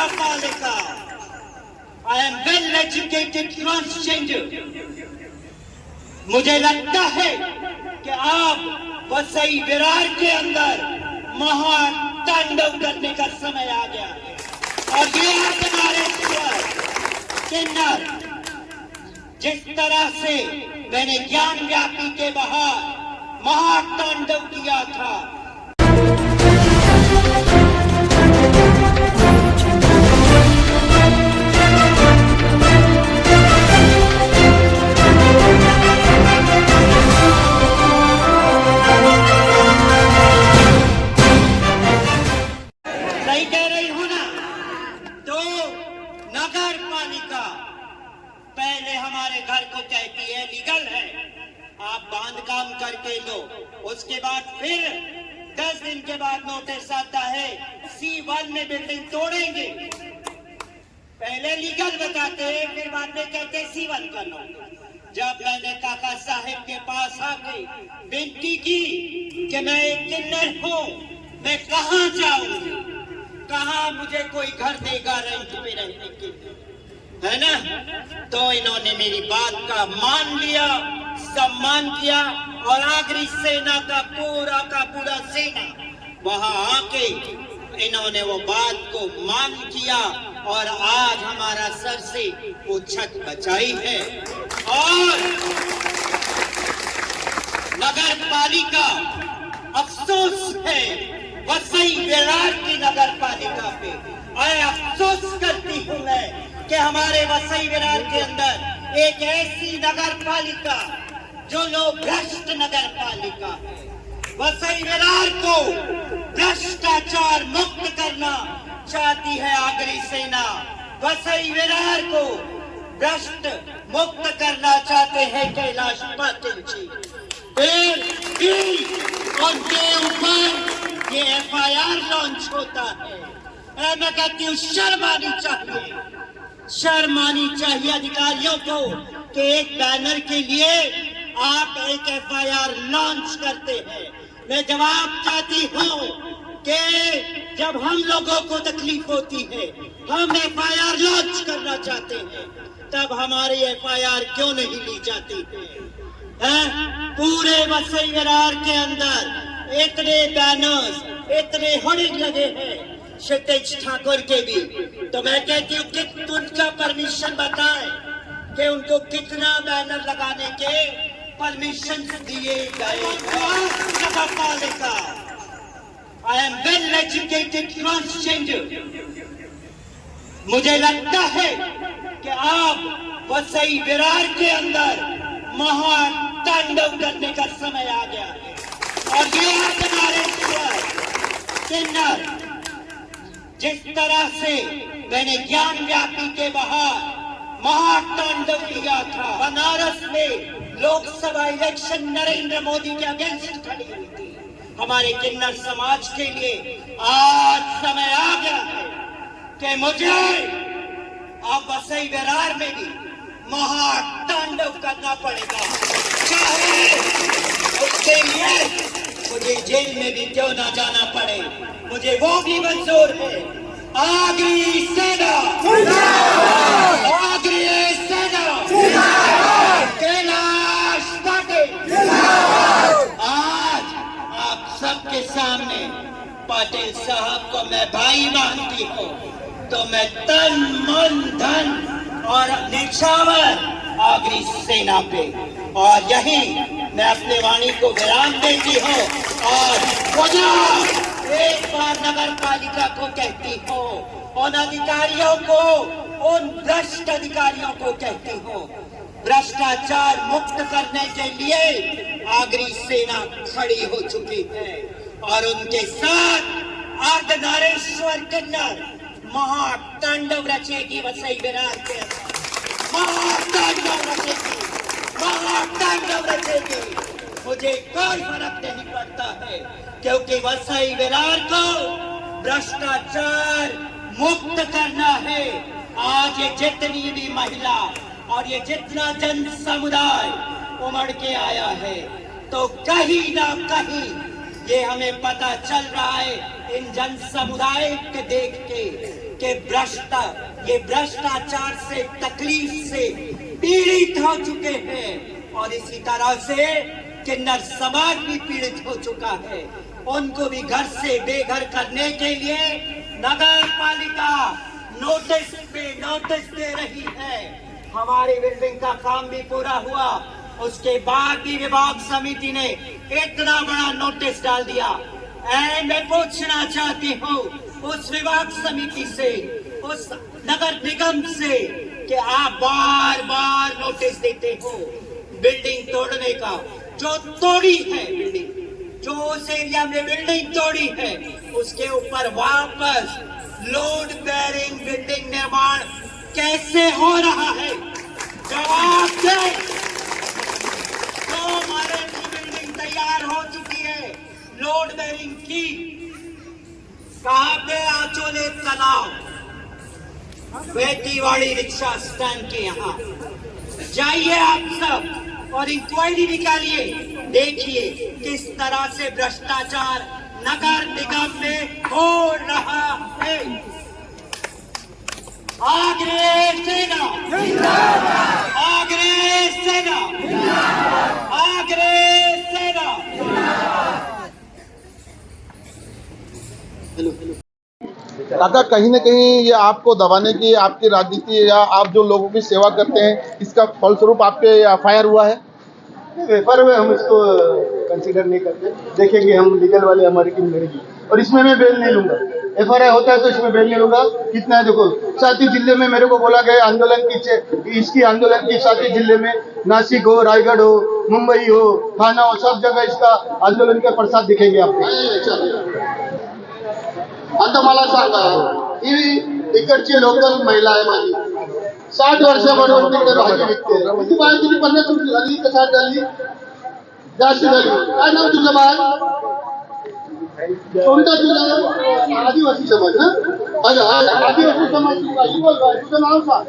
Nagapalikā. I am well educated transgender. मुझे लगता है कि आप वसई विरार के अंदर महातांडव करने का समय आ गया है और ये हमारे किन्नर जिस तरह से मैंने ज्ञान व्यापी के बाहर महातांडव किया था। सही कह रही हूं ना? तो नगर पालिका पहले हमारे घर को कहती है लीगल है, आप बांध काम करके लो। उसके बाद फिर 10 दिन के बाद नोटिस आता है C1 में बिल्डिंग तोड़ेंगे। पहले लीगल बताते हैं, फिर बाद में कहते C1 कर लो। जब मैंने काका साहब के पास आके विनती की कि मैं एक किन्नर हूं, मैं कहां जाऊं, कहां मुझे कोई घर देगा रेंट पे रहने के लिए, है ना? तो इन्होंने मेरी बात का मान लिया, सम्मान किया और आगरी सेना का पूरा सेना वहां आके इन्होंने वो बात को मान किया और आज हमारा सर से वो छत बचाई है। और नगर पालिका अफसोस है वसई विरार की नगर पालिका पे। और अफसोस करती हूँ मैं कि हमारे वसई विरार के अंदर एक ऐसी नगर पालिका जो लोग भ्रष्ट नगर पालिका है। वसई विरार को भ्रष्टाचार मुक्त करना चाहती है आगरी सेना। वसई विरार को भ्रष्ट मुक्त करना चाहते हैं कैलाश पाटिल जी। उनके ऊपर ये FIR लॉन्च होता है। मैं कहती हूँ शर्म आनी चाहिए, शर्म आनी चाहिए अधिकारियों को कि एक बैनर के लिए आप एक FIR लॉन्च करते हैं। मैं जवाब चाहती हूँ कि जब हम लोगों को तकलीफ होती है, हम FIR लॉन्च करना चाहते हैं, तब हमारी FIR क्यों नहीं ली जाती है? पूरे वसई विरार के अंदर इतने बैनर्स, इतने होर्डिंग लगे हैं क्षितिज ठाकुर के भी। तो मैं कहती हूँ कि उनका परमिशन बताएं कि उनको कितना बैनर लगाने के परमिशन दिए गए। नगरपालिका, I am well educated transgender. मुझे लगता है कि आप वसई विरार के अंदर महातांडव करने का समय आ गया है और ये हमारे किन्नर जिस तरह से मैंने ज्ञान व्यापी के बाहर महातांडव किया था। बनारस में लोकसभा इलेक्शन नरेंद्र मोदी के अगेंस्ट खड़ी हुई थी। हमारे किन्नर समाज के लिए आज समय आ गया है कि मुझे अब वसई विरार में भी महातांडव करना पड़ेगा, चाहे उसके लिए मुझे जेल में भी क्यों ना जाना पड़े, मुझे वो भी मंजूर है। आगरी सेना, आगरी सेना, कैलाश पाटिल। आज आप सबके सामने पाटिल साहब को मैं भाई मानती हूँ, तो मैं तन मन धन और निछावर आगरी सेना पे, और यही मैं अपने वाणी को विराम देती हूँ और पुनः एक बार नगर पालिका को कहती हूँ, उन अधिकारियों को, उन भ्रष्ट अधिकारियों को कहती हूँ, भ्रष्टाचार मुक्त करने के लिए आगरी सेना खड़ी हो चुकी है और उनके साथ अर्धनारेश्वर किन्नर महातांडव रचेगी वसई विरार के अंदर। महातांडव रचेगी, महातांडव रचेगी। मुझे कोई फर्क नहीं पड़ता है, क्योंकि वसई विरार को भ्रष्टाचार मुक्त करना है। आज ये जितनी भी महिला और ये जितना जन समुदाय उमड़ के आया है, तो कहीं ना कहीं ये हमें पता चल रहा है इन जन समुदाय के देख के ये भ्रष्टाचार से, तकलीफ से पीड़ित हो चुके हैं और इसी तरह से किन्नर समाज भी पीड़ित हो चुका है। उनको भी घर से बेघर करने के लिए नगर पालिका नोटिस पे नोटिस दे रही है। हमारी बिल्डिंग का काम भी पूरा हुआ, उसके बाद भी विभाग समिति ने इतना बड़ा नोटिस डाल दिया। मैं पूछना चाहती हूँ उस विभाग समिति से, उस नगर निगम से कि आप बार बार नोटिस देते हो बिल्डिंग तोड़ने का। जो तोड़ी है बिल्डिंग, जो उस एरिया में बिल्डिंग तोड़ी है, उसके ऊपर वापस लोड बेयरिंग बिल्डिंग निर्माण कैसे हो रहा है? जवाब दे। जो हमारे की बिल्डिंग तैयार हो चुकी है लोड बेयरिंग की, कहाँ पे? आचोले तालाब, बेटीवाड़ी रिक्शा स्टैंड के यहाँ जाइए आप सब और इंक्वायरी निकालिए, देखिए किस तरह से भ्रष्टाचार नगर निगम में हो रहा है। आगरे सेना, आगरे सेना, आगरे सेना। काका, कहीं न कहीं ये आपको दबाने की आपकी राजनीति या आप जो लोगों की सेवा करते हैं, इसका फलस्वरूप आपके एफआईआर हुआ है? एफआईआर में हम इसको कंसीडर नहीं करते, देखेंगे हम, लीगल वाले हमारी टीम लड़ेगी और इसमें मैं बेल नहीं लूंगा। एफआईआर होता है तो इसमें बेल नहीं लूंगा। कितना है देखो, 7 जिले में मेरे को बोला गया आंदोलन की, इसकी आंदोलन की 7 जिले में, नासिक हो, रायगढ़ हो, मुंबई हो, थाना हो, सब जगह इसका आंदोलन के प्रसाद दिखेंगे आपको। आता मला सांगा, ही इकडची लोकल महिला आहे माझी, 60 वर्षापासून तिकडे भाजी विकते। किती बाळ तुझी? 50 वर्ष झाली का 60 झाली? जास्त झाली। काय नाव तुझं बाळ? कोणता तुझा? आदिवासी समाज ना? आदिवासी समाज तुझा बोल बाळ, तुझं नाव सांग।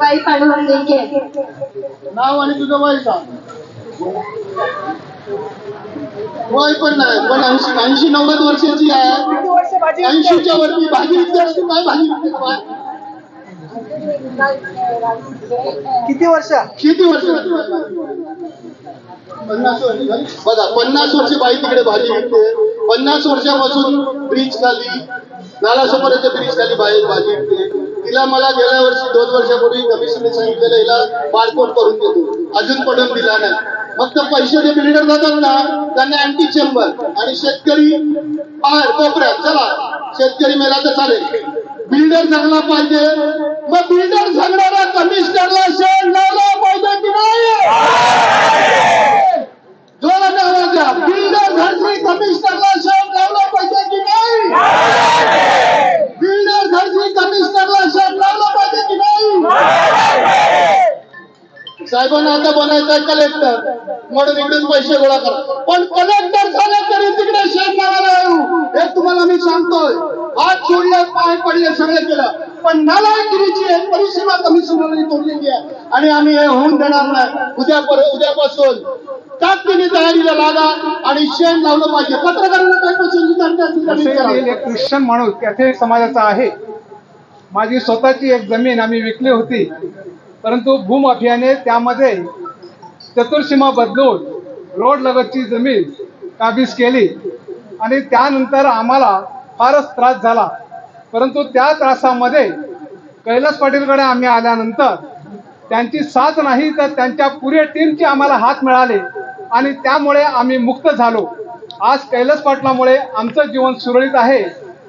बाई पांडुरंग देंगे। नाव आणि तुझं वय सांग। वय पण नाही, पण 80-90 वर्षाची आहे। 80च्या वरती भाजी विकते असते। काय भाजी विकते का बाळ? किती वर्ष? 50 वर्ष बघा, 50 वर्ष बाई तिकडे भाजी विकते। 50 वर्षापासून ब्रिज खाली, नालासोपाऱ्याच्या ब्रिज खाली बाई भाजी विकते। तिला मला गेल्या वर्षी 2 वर्षापूर्वी कमिशनने सांगितलेलं हिला बारकोड करून देतो, अजून पडून दिला नाही। मग तर पैसे जे बिल्डर जातात ना, त्यांना अँटी चेंबर आणि शेतकरी बाहेर कोपऱ्यात, चला शेतकरी मेला तर चालेल, बिल्डर जगला पाहिजे। मग बिल्डर जगणारा कमिशनरला शेण लावला पाहिजे की नाही? जोराने आवाज द्या, बिल्डर घरची कमिशनरला शेण लावला पाहिजे की नाही? बिल्डर घरची कमिशनरला शेण लावला पाहिजे की नाही? साहेबांना आता बनायचं कलेक्टर, म्हणून इकडून पैसे गोळा करा, पण कलेक्टर झाले तरी तिकडे शेण लावायला येऊ, हे तुम्हाला मी सांगतोय। हात जोडले, पाय पडले, सगळं केलं, पण नालायकीची एक परिसीमा कमिशनरने तोडलेली आहे आणि आम्ही हे होऊन देणार नाही। उद्यापासून ताकदीने तयारीला लागा आणि शेण लावलं पाहिजे। पत्रकारांना काय पैशांची एक ख्रिश्चन माणूस कॅथलिक समाजाचा आहे। माझी स्वतःची एक जमीन आम्ही विकली होती, परंतु भूमाफियाने त्यामध्ये चतुर्सीमा बदलून रोड लगतची जमीन काबीज केली आणि त्यानंतर आम्हाला फारच त्रास झाला। परंतु त्या त्रासामध्ये कैलास पाटीलकडे आम्ही आल्यानंतर त्यांची साथ नाही तर त्यांच्या पुऱ्या टीमची आम्हाला हात मिळाले आणि त्यामुळे आम्ही मुक्त झालो। आज कैलास पाटलामुळे आमचं जीवन सुरळीत आहे,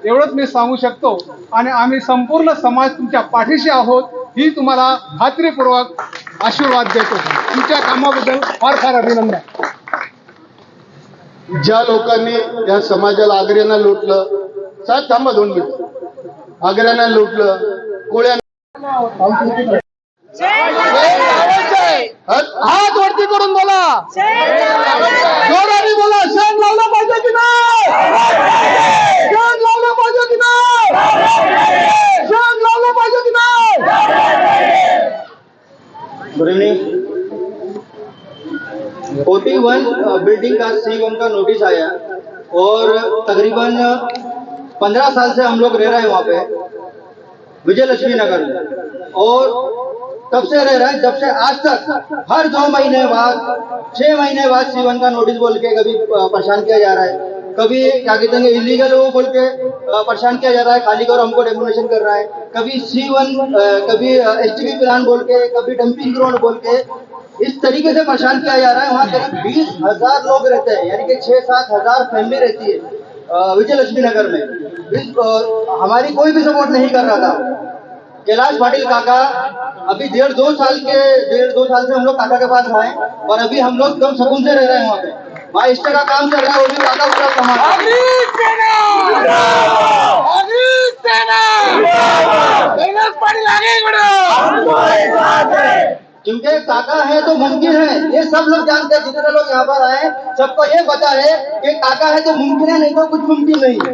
एवढंच मी सांगू शकतो आणि आम्ही संपूर्ण समाज तुमच्या पाठीशी आहोत, ही तुम्हाला खात्रीपूर्वक आशीर्वाद देतो। तुमच्या कामाबद्दल फार फार अभिनंदन। ज्या लोकांनी या समाजाला, आग्र्यांना लुटलं, साथ थांबा 2 मिनिट, आग्र्यांना लुटलं, कोळ्यांना हात वरती करून बोला, जोराने बोला, शेण लावलं पाहिजे की नाही? शेण लावलं पाहिजे की नाही? शेण लावलं पाहिजे की नाही? Good evening. 41 बिल्डिंग का C1 का नोटिस आया और तकरीबन 15 साल से हम लोग रह रहे हैं वहाँ पे विजय लक्ष्मी नगर में, और तब से रह रहे हैं, जब से आज तक हर 2 महीने बाद 6 महीने बाद C1 का नोटिस बोल के कभी परेशान किया जा रहा है, कभी क्या कहते हैं इलीगल हो बोल के परेशान किया जा रहा है, खाली करो हमको डेमोनेशन कर रहा है, कभी C1 कभी STP प्लान बोल के, कभी डंपिंग ग्राउंड बोल के, इस तरीके से परेशान किया जा रहा है। वहाँ करीब 20,000 लोग रहते हैं, यानी कि 6-7 हजार फैमिली रहती है विजय लक्ष्मी नगर में। हमारी कोई भी सपोर्ट नहीं कर रहा था। कैलाश पाटिल काका अभी 1.5-2 साल से हम लोग काका के पास आए, और अभी हम लोग एकदम सुकून से रह रहे हैं वहाँ पे। वहाँ इष्ट का काम चल रहा है, वो भी काका पूरा कमा क्योंकि काका है तो मुमकिन है, ये सब लोग जानते हैं। जितने लोग यहाँ पर आए सबको ये पता है कि काका है तो मुमकिन है, नहीं तो कुछ मुमकिन नहीं है।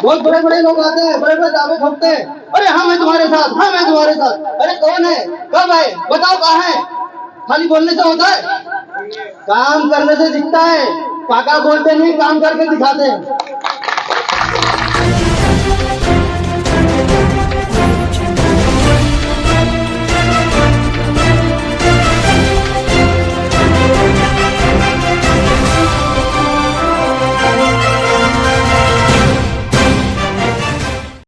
बहुत बड़े बड़े लोग आते हैं, बड़े बड़े दावे ठोकते हैं, अरे हाँ मैं तुम्हारे साथ, हाँ मैं तुम्हारे साथ। अरे कौन है, कब आए, बताओ कहाँ है? खाली बोलने से होता है? काम करने से दिखता है। काका बोलते नहीं, काम करके दिखाते हैं।